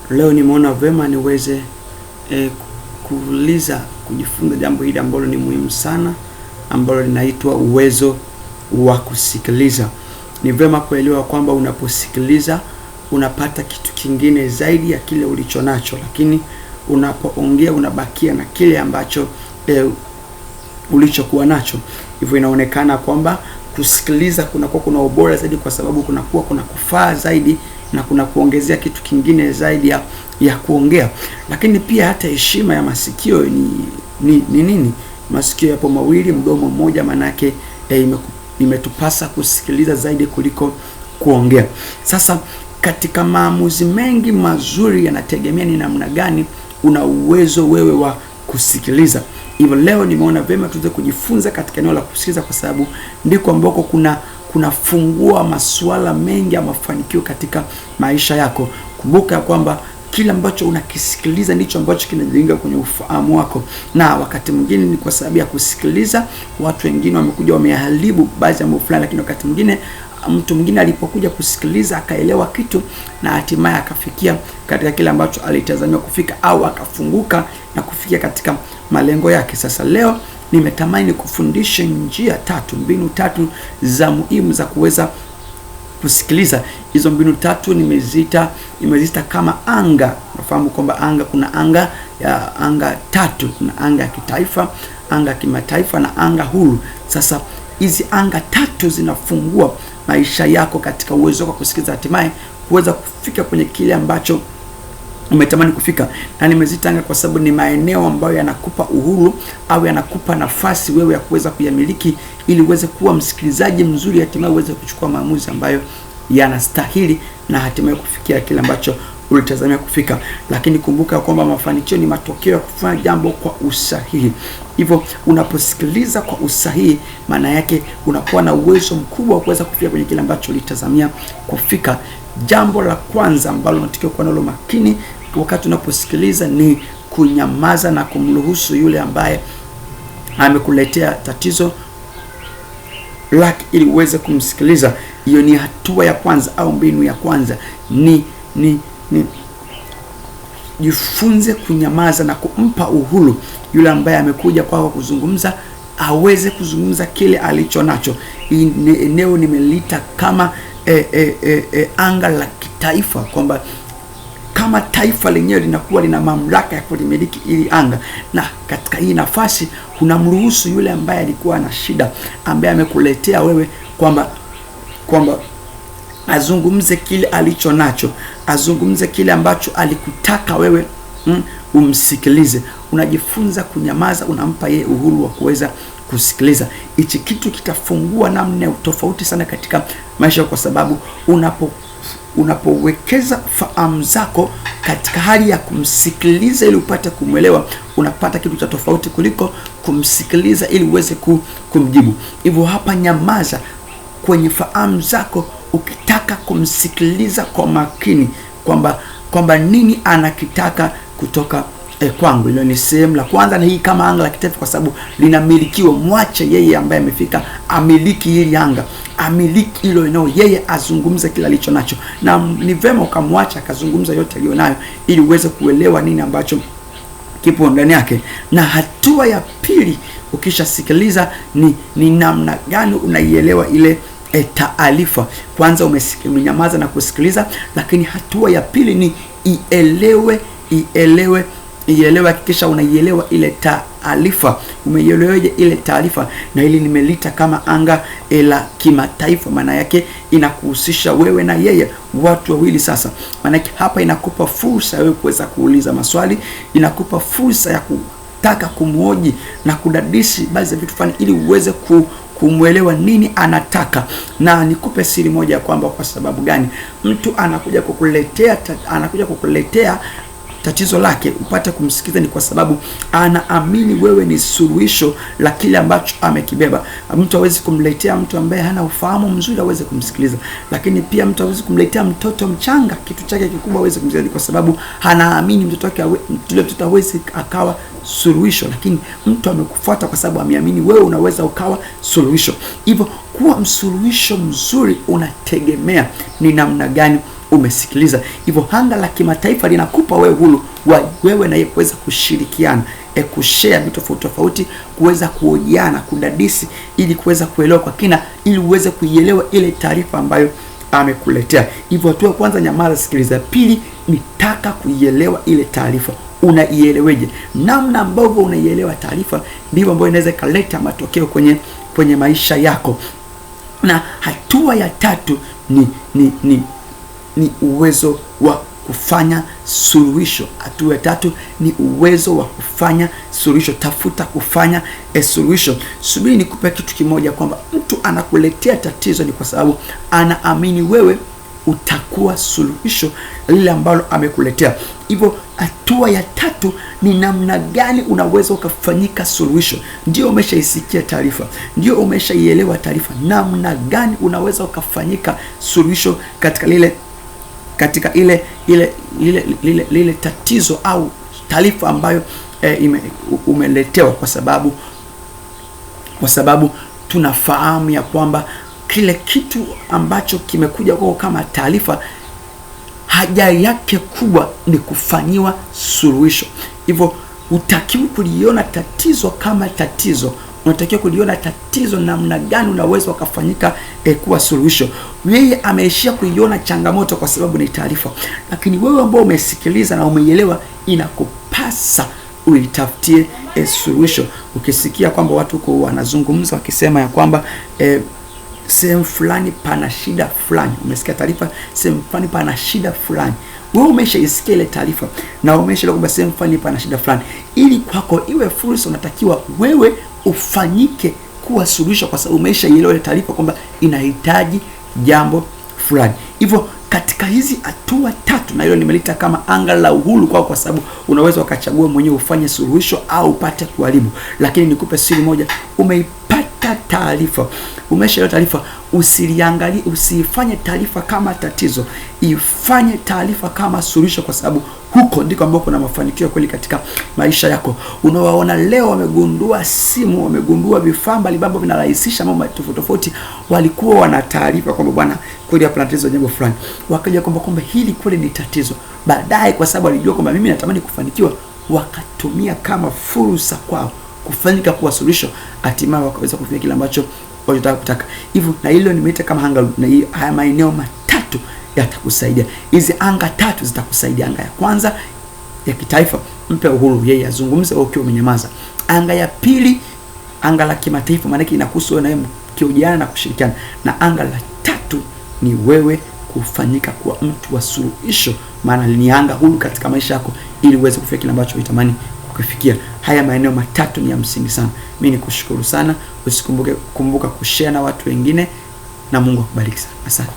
Leo nimeona vema niweze kujifunza jambo hili ambalo ni muhimu sana, ambalo linaitwa uwezo wa kusikiliza. Ni vema kuelewa kwamba unaposikiliza unapata kitu kingine zaidi ya kile ulichonacho, lakini unapoongea unabakia na kile ambacho ulichokuwa nacho. Hivyo inaonekana kwamba kusikiliza kuna ubora zaidi, kwa sababu kuna kufaa zaidi na kuna kuongezea kitu kingine zaidi ya kuongea. Lakini pia hata heshima ya masikio ni nini? Masikio yapo mawili, mdomo mmoja, manake imetupasa kusikiliza zaidi kuliko kuongea. Sasa katika maamuzi mengi mazuri yanategemea ni namna gani una uwezo wewe wa kusikiliza. Hivyo leo nimeona vema tuweze kujifunza katika eneo la kusikiliza, kwa sababu ndiko ambako kuna fungua masuala mengi ya mafanikio katika maisha yako. Kumbuka kwamba kila ambacho unakisikiliza ndicho ambacho kinajenga kwenye ufahamu wako, na wakati mwingine ni kwa sababu ya kusikiliza watu wengine wamekuja wameharibu baadhi ya mambo fulani, lakini wakati mwingine mtu mwingine alipokuja kusikiliza akaelewa kitu na hatimaye akafikia katika kile ambacho alitazamia kufika, au akafunguka na kufikia katika malengo yake. Sasa leo nimetamani kufundisha mbinu tatu za muhimu za kuweza kusikiliza. Hizo mbinu tatu nimeziita kama anga. Unafahamu kwamba kuna anga tatu. Kuna anga ya kitaifa, anga ya kimataifa na anga huru. Sasa hizi anga tatu zinafungua maisha yako katika uwezo wa kusikiliza, hatimaye kuweza kufika kwenye kile ambacho umetamani kufika. Na nimezitanga kwa sababu ni maeneo ambayo yanakupa uhuru au yanakupa nafasi wewe ya kuweza kuyamiliki, ili uweze kuwa msikilizaji mzuri, hatimaye uweze kuchukua maamuzi ambayo yanastahili na hatimaye kufikia kile ambacho ulitazamia kufika. Lakini kumbuka kwamba mafanikio ni matokeo ya kufanya jambo kwa usahihi. Hivyo unaposikiliza kwa usahihi, maana yake unakuwa na uwezo mkubwa wa kuweza kufika kwenye kile ambacho ulitazamia kufika. Jambo la kwanza ambalo unatakiwa kuwa nalo makini wakati unaposikiliza ni kunyamaza na kumruhusu yule ambaye amekuletea tatizo lake ili uweze kumsikiliza. Hiyo ni hatua ya kwanza au mbinu ya kwanza. Ni jifunze kunyamaza na kumpa uhuru yule ambaye amekuja kwako kuzungumza, aweze kuzungumza kile alicho nacho. Eneo nimelita kama anga la kitaifa, kwamba kama taifa lenyewe linakuwa lina mamlaka ya kulimiliki ili anga, na katika hii nafasi unamruhusu yule ambaye alikuwa na shida, ambaye amekuletea wewe kwamba azungumze kile alicho nacho, azungumze kile ambacho alikutaka wewe umsikilize. Unajifunza kunyamaza, unampa yeye uhuru wa kuweza kusikiliza. Hichi kitu kitafungua namna tofauti sana katika maisha, kwa sababu unapowekeza fahamu zako katika hali ya kumsikiliza ili upate kumwelewa, unapata kitu cha tofauti kuliko kumsikiliza ili uweze kumjibu. Hivyo hapa nyamaza kwenye fahamu zako ukitaka kumsikiliza kwa makini, kwamba nini anakitaka kutoka kwangu. Hilo ni sehemu la kwanza, na hii kama anga la kitaifa, kwa sababu linamilikiwa. Mwache yeye ambaye amefika amiliki hili anga, amiliki hilo eneo, yeye azungumze kila alicho nacho, na ni vema ukamwacha akazungumza yote aliyonayo ili uweze kuelewa nini ambacho kipo ndani yake. Na hatua ya pili ukishasikiliza ni namna gani unaielewa ile taarifa. Kwanza umenyamaza na kusikiliza, lakini hatua ya pili ni ielewe. Hakikisha unaielewa ile taarifa. Umeielewaje ile taarifa? Na hili nimelita kama anga la kimataifa. Maana yake inakuhusisha wewe na yeye, watu wawili. Sasa maana yake hapa inakupa fursa wewe kuweza kuuliza maswali, inakupa fursa ya kutaka kumhoji na kudadisi baadhi ya vitu fulani ili uweze kumwelewa nini anataka. Na nikupe siri moja kwamba kwa sababu gani mtu anakuja kukuletea tatizo lake upate kumsikiza, ni kwa sababu anaamini wewe ni suluhisho la kile ambacho amekibeba. Mtu hawezi kumletea mtu ambaye hana ufahamu mzuri aweze kumsikiliza, lakini pia mtu hawezi kumletea mtoto mchanga kitu chake kikubwa aweze kumsikiliza, kwa sababu anaamini mtoto hawezi akawa suluhisho. Lakini mtu amekufuata kwa sababu ameamini wewe unaweza ukawa suluhisho. Hivyo kuwa msuluhisho mzuri unategemea ni namna gani umesikiliza. Hivyo anga la kimataifa linakupa wewe uhuru wa wewe na yeye kuweza kushirikiana, kushare vitu tofauti, kuweza kuhojiana, kudadisi, ili kuweza kuelewa kwa kina, ili uweze kuielewa ile taarifa ambayo amekuletea. Hivyo hatua ya kwanza, nyamaza, sikiliza. Pili, nitaka kuielewa ile taarifa. Unaieleweje? Namna ambavyo unaielewa taarifa ndivyo ambayo inaweza kuleta matokeo kwenye maisha yako. Na hatua ya tatu ni uwezo wa kufanya suluhisho. Hatua ya tatu ni uwezo wa kufanya suluhisho. Tafuta kufanya suluhisho. Subiri nikupe kitu kimoja, kwamba mtu anakuletea tatizo ni kwa sababu anaamini wewe utakuwa suluhisho lile ambalo amekuletea. Hivyo hatua ya tatu ni namna gani unaweza ukafanyika suluhisho. Ndio umeshaisikia taarifa, ndio umeshaielewa taarifa, namna gani unaweza ukafanyika suluhisho katika ile tatizo au taarifa ambayo umeletewa, kwa sababu tunafahamu ya kwamba kile kitu ambacho kimekuja kwako kama taarifa, haja yake kubwa ni kufanyiwa suluhisho. Hivyo utakiwa kuliona tatizo kama tatizo, unatakiwa kuliona tatizo namna gani unaweza ukafanyika kuwa suluhisho. Yeye ameishia kuiona changamoto kwa sababu ni taarifa, lakini wewe ambao umesikiliza na umeielewa, inakupasa uitafutie suluhisho. Ukisikia kwamba watu wanazungumza wakisema ya kwamba sehemu fulani pana shida fulani, umesikia taarifa sehemu fulani pana shida fulani, wewe umeshaisikia ile taarifa na umeshaelewa kwamba sehemu fulani pana shida fulani, ili kwako iwe fursa, unatakiwa wewe ufanyike kuwa suluhisho, kwa sababu umeshaielewa ile taarifa kwamba inahitaji jambo fulani. Hivyo katika hizi hatua tatu, na hilo nimelita kama anga la uhuru kwako, kwa sababu unaweza ukachagua mwenyewe ufanye suluhisho au upate kuharibu. Lakini nikupe siri moja, umeipata taarifa, umeshaelewa taarifa, usiliangalie, usifanye taarifa kama tatizo, ifanye taarifa kama suluhisho, kwa sababu huko ndiko ambako kuna mafanikio kweli katika maisha yako. Unawaona leo wamegundua simu, wamegundua vifaa mbalimbali vinarahisisha mambo tofauti, walikuwa wana taarifa kwamba bwana kweli hapa tatizo jambo fulani, wakaja kwamba hili kweli ni tatizo. Baadaye kwa sababu walijua kwamba mimi natamani kufanikiwa, wakatumia kama fursa kwao kufanyika kuwa suluhisho, hatimaye wakaweza kufikia kile ambacho walitaka kutaka. Hivyo na hilo nimeita kama anga, na haya maeneo matatu yatakusaidia. Hizi anga tatu zitakusaidia. Anga ya kwanza ya kitaifa, mpe uhuru yeye azungumze ukiwa umenyamaza. Anga ya pili, anga la kimataifa, maana yake inakuhusu wewe na yeye mkihojiana na kushirikiana. Na anga la tatu ni wewe kufanyika kuwa mtu wa suluhisho, maana ni anga huru katika maisha yako, ili uweze kufikia kile ambacho unatamani kufikia. Haya maeneo matatu ni ya msingi sana. Mimi nikushukuru sana, usikumbuka kushare na watu wengine, na Mungu akubariki sana. Asante.